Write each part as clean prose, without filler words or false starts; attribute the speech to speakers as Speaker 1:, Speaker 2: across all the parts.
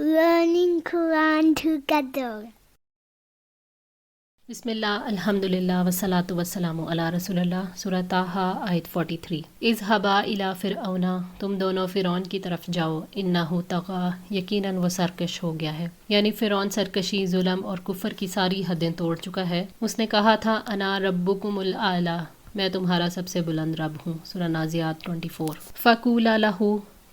Speaker 1: learning Quran together.
Speaker 2: بسم اللہ الحمدللہ والصلاۃ والسلام علی رسول اللہ. سورہ طٰہٰ آیت 43. اذهبا الی فرعون، تم دونوں فرعون کی طرف جاؤ. انہ طغیٰ، یقیناً وہ سرکش ہو گیا ہے. یعنی فرعون سرکشی، ظلم اور کفر کی ساری حدیں توڑ چکا ہے. اس نے کہا تھا انا ربکم الاعلی، میں تمہارا سب سے بلند رب ہوں. سورہ نازعات 24. فقولا لہ،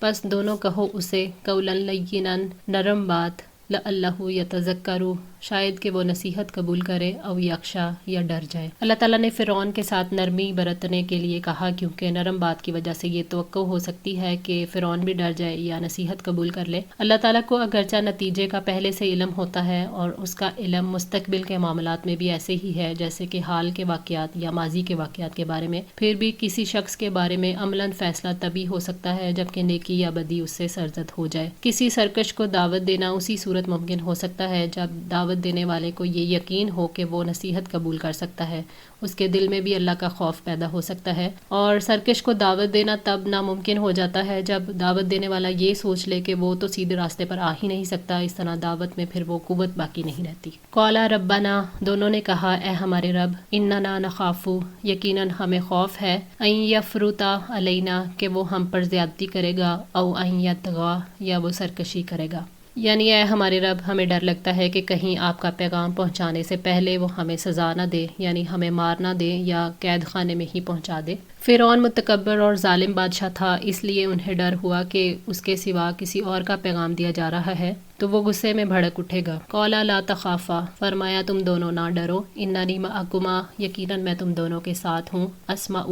Speaker 2: پس دونوں کہو اسے، قولا لینا، نرم بات، لعلہ یتذکر، شاید کہ وہ نصیحت قبول کرے، او یخشی، یا ڈر جائے. اللہ تعالیٰ نے فرعون کے ساتھ نرمی برتنے کے لیے کہا، کیونکہ نرم بات کی وجہ سے یہ توقع ہو سکتی ہے کہ فرعون بھی ڈر جائے یا نصیحت قبول کر لے. اللہ تعالیٰ کو اگرچہ نتیجے کا پہلے سے علم ہوتا ہے، اور اس کا علم مستقبل کے معاملات میں بھی ایسے ہی ہے جیسے کہ حال کے واقعات یا ماضی کے واقعات کے بارے میں، پھر بھی کسی شخص کے بارے میں عملاً فیصلہ تبھی ہو سکتا ہے جبکہ نیکی یا بدی اس سے سرزد ہو جائے. کسی سرکش کو دعوت دینا اسی صورت ممکن ہو سکتا ہے جب دعوت دینے والے کو یہ یقین ہو کہ وہ نصیحت قبول کر سکتا ہے، اس کے دل میں بھی اللہ کا خوف پیدا ہو سکتا ہے. اور سرکش کو دعوت دینا تب ناممکن ہو جاتا ہے جب دعوت دینے والا یہ سوچ لے کہ وہ تو سیدھے راستے پر آ ہی نہیں سکتا. اس طرح دعوت میں پھر وہ قوت باقی نہیں رہتی. قالا ربنا، دونوں نے کہا اے ہمارے رب، اننا نخاف، یقیناً ہمیں خوف ہے، ان یفرطا علینا، کہ وہ ہم پر زیادتی کرے گا، او ان یطغی، یا وہ سرکشی کرے گا. یعنی اے ہمارے رب، ہمیں ڈر لگتا ہے کہ کہیں آپ کا پیغام پہنچانے سے پہلے وہ ہمیں سزا نہ دے، یعنی ہمیں مار نہ دے یا قید خانے میں ہی پہنچا دے. فرعون متکبر اور ظالم بادشاہ تھا، اس لیے انہیں ڈر ہوا کہ اس کے سوا کسی اور کا پیغام دیا جا رہا ہے تو وہ غصے میں بھڑک اٹھے گا. قالا لا تخافا، فرمایا تم دونوں نہ ڈرو، اننی معکما، یقیناً میں تم دونوں کے ساتھ ہوں، اسمع،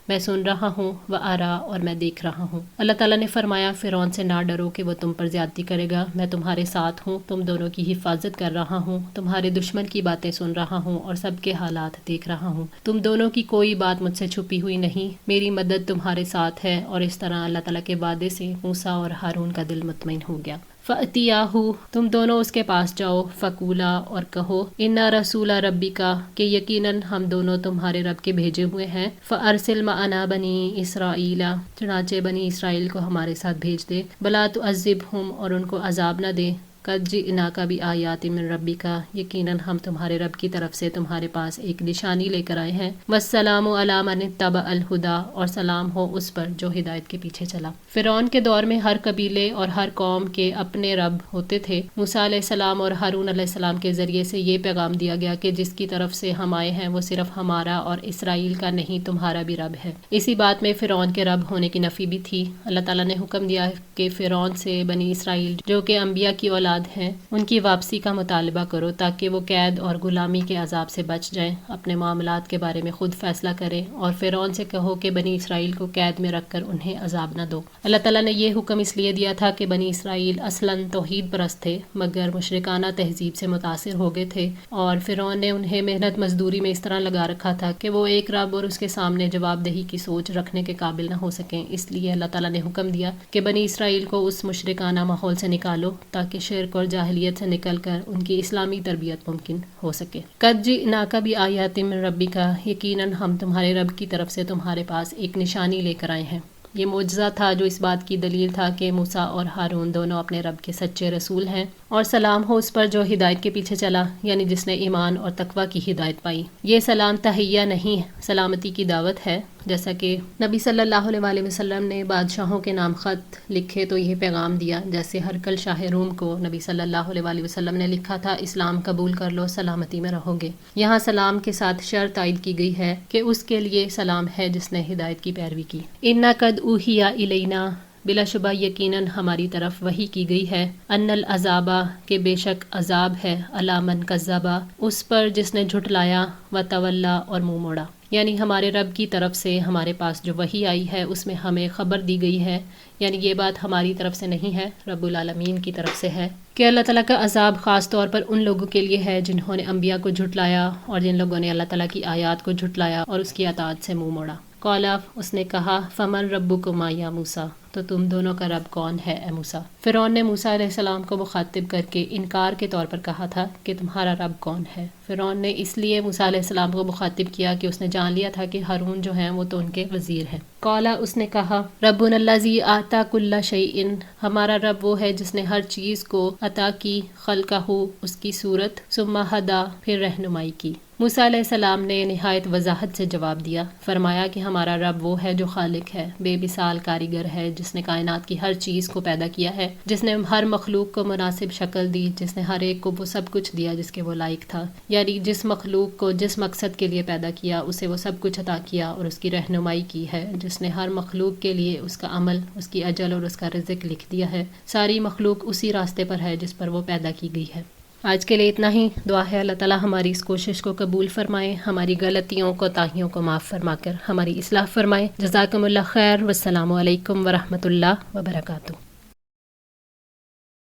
Speaker 2: میں سن رہا ہوں، وارا، اور میں دیکھ رہا ہوں. اللہ تعالیٰ نے فرمایا فرعون سے نہ ڈرو کہ وہ تم پر زیادتی کرے گا، میں تمہارے ساتھ ہوں، تم دونوں کی حفاظت کر رہا ہوں، تمہارے دشمن کی باتیں سن رہا ہوں اور سب کے حالات دیکھ رہا ہوں. تم دونوں کی کوئی بات مجھ سے چھپی ہوئی نہیں، میری مدد تمہارے ساتھ ہے. اور اس طرح اللہ تعالیٰ کے وعدے سے موسیٰ اور ہارون کا دل مطمئن ہو گیا. فَأْتِيَاهُ، تم دونوں اس کے پاس جاؤ، فَقُولَا، اور کہو، اِنَّا رَسُولَ رَبِّكَ، کہ یقیناً ہم دونوں تمہارے رب کے بھیجے ہوئے ہیں. فَأَرْسِلْ مَعَنَا بَنِي إِسْرَائِيلَ، چنانچہ بنی اسرائیل کو ہمارے ساتھ بھیج دے. وَلَا تُعَذِّبْهُمْ، اور ان کو عذاب نہ دے. قَدْ جِئْنَاكَ بِآيَاتٍ مِّن رَبِّكَ، یقیناً ہم تمہارے رب کی طرف سے تمہارے پاس ایک نشانی لے کر آئے ہیں. وَالسَّلَامُ عَلَىٰ مَنِ اتَّبَعَ الْهُدَىٰ، اور سلام ہو اس پر جو ہدایت کے پیچھے چلا. فرعون کے دور میں ہر قبیلے اور ہر قوم کے اپنے رب ہوتے تھے. موسیٰ علیہ السلام اور ہارون علیہ السلام کے ذریعے سے یہ پیغام دیا گیا کہ جس کی طرف سے ہم آئے ہیں وہ صرف ہمارا اور اسرائیل کا نہیں، تمہارا بھی رب ہے. اسی بات میں فرعون کے رب ہونے کی نفی بھی تھی. اللہ تعالیٰ نے حکم دیا کہ فرعون سے بنی اسرائیل جو کہ انبیاء کی اولاد ہیں ان کی واپسی کا مطالبہ کرو تاکہ وہ قید اور غلامی کے عذاب سے بچ جائیں، اپنے معاملات کے بارے میں خود فیصلہ کریں. اور فرعون سے کہو کہ بنی اسرائیل کو قید میں رکھ کر انہیں عذاب نہ دو. اللہ تعالیٰ نے یہ حکم اس لیے دیا تھا کہ بنی اسرائیل اصلاً توحید پرست تھے مگر مشرکانہ تہذیب سے متاثر ہو گئے تھے، اور فرعون نے انہیں محنت مزدوری میں اس طرح لگا رکھا تھا کہ وہ ایک رب اور اس کے سامنے جواب دہی کی سوچ رکھنے کے قابل نہ ہو سکیں. اس لیے اللہ تعالیٰ نے حکم دیا کہ بنی اسرائیل کو اس مشرکانہ ماحول سے نکالو تاکہ شرک اور جاہلیت سے نکل کر ان کی اسلامی تربیت ممکن ہو سکے. قَدْ جِئْنَاكَ بِآيَاتٍ مِّن رَبِّكَ، یقیناً ہم تمہارے رب کی طرف سے تمہارے پاس ایک نشانی لے کر آئے ہیں. یہ معجزہ تھا جو اس بات کی دلیل تھا کہ موسیٰ اور ہارون دونوں اپنے رب کے سچے رسول ہیں. اور سلام ہو اس پر جو ہدایت کے پیچھے چلا، یعنی جس نے ایمان اور تقوی کی ہدایت پائی. یہ سلام تحیہ نہیں، سلامتی کی دعوت ہے. جیسا کہ نبی صلی اللہ علیہ وآلہ وسلم نے بادشاہوں کے نام خط لکھے تو یہ پیغام دیا، جیسے ہرقل شاہ روم کو نبی صلی اللہ علیہ وآلہ وسلم نے لکھا تھا، اسلام قبول کر لو، سلامتی میں رہو گے. یہاں سلام کے ساتھ شرط عائد کی گئی ہے کہ اس کے لیے سلام ہے جس نے ہدایت کی پیروی کی. اِنَّا قَدْ أُوحِیَ إِلَيْنَا، بلا شبہ یقیناً ہماری طرف وحی کی گئی ہے، ان العذاب، کہ بے شک عذاب ہے، علی من کذب، اس پر جس نے جھٹلایا، وتولی، اور منہ موڑا. یعنی ہمارے رب کی طرف سے ہمارے پاس جو وحی آئی ہے اس میں ہمیں خبر دی گئی ہے، یعنی یہ بات ہماری طرف سے نہیں ہے، رب العالمین کی طرف سے ہے، کہ اللہ تعالیٰ کا عذاب خاص طور پر ان لوگوں کے لیے ہے جنہوں نے انبیاء کو جھٹلایا اور جن لوگوں نے اللہ تعالیٰ کی آیات کو جھٹلایا اور اس کی اطاعت سے منہ موڑا. قالا، اس نے کہا، فمن ربکما یا موسیٰ، تو تم دونوں کا رب کون ہے اے موسیٰ؟ فرعون نے موسیٰ علیہ السلام کو مخاطب کر کے انکار کے طور پر کہا تھا کہ تمہارا رب کون ہے۔ فرعون نے اس لیے موسیٰ علیہ السلام کو مخاطب کیا کہ اس نے جان لیا تھا کہ ہارون جو ہیں وہ تو ان کے وزیر ہیں۔ قالا، اس نے کہا، ربنا الذی آتا کل شیء، ہمارا رب وہ ہے جس نے ہر چیز کو عطا کی، خلقہ، اس کی صورت، ثم ہدا، پھر رہنمائی کی۔ موسیٰ علیہ السلام نے نہایت وضاحت سے جواب دیا، فرمایا کہ ہمارا رب وہ ہے جو خالق ہے، بے مثال کاریگر ہے، جس نے کائنات کی ہر چیز کو پیدا کیا ہے، جس نے ہر مخلوق کو مناسب شکل دی، جس نے ہر ایک کو وہ سب کچھ دیا جس کے وہ لائق تھا، یعنی جس مخلوق کو جس مقصد کے لیے پیدا کیا اسے وہ سب کچھ عطا کیا اور اس کی رہنمائی کی ہے، جس نے ہر مخلوق کے لیے اس کا عمل، اس کی اجل اور اس کا رزق لکھ دیا ہے۔ ساری مخلوق اسی راستے پر ہے جس پر وہ پیدا کی گئی ہے۔ آج کے لیے اتنا ہی۔ دعا ہے اللہ تعالیٰ ہماری اس کوشش کو قبول فرمائے، ہماری غلطیوں کوتاہیوں کو معاف فرما کر ہماری اصلاح فرمائے۔ جزاکم اللہ خیر، والسلام علیکم ورحمۃ اللہ وبرکاتہ۔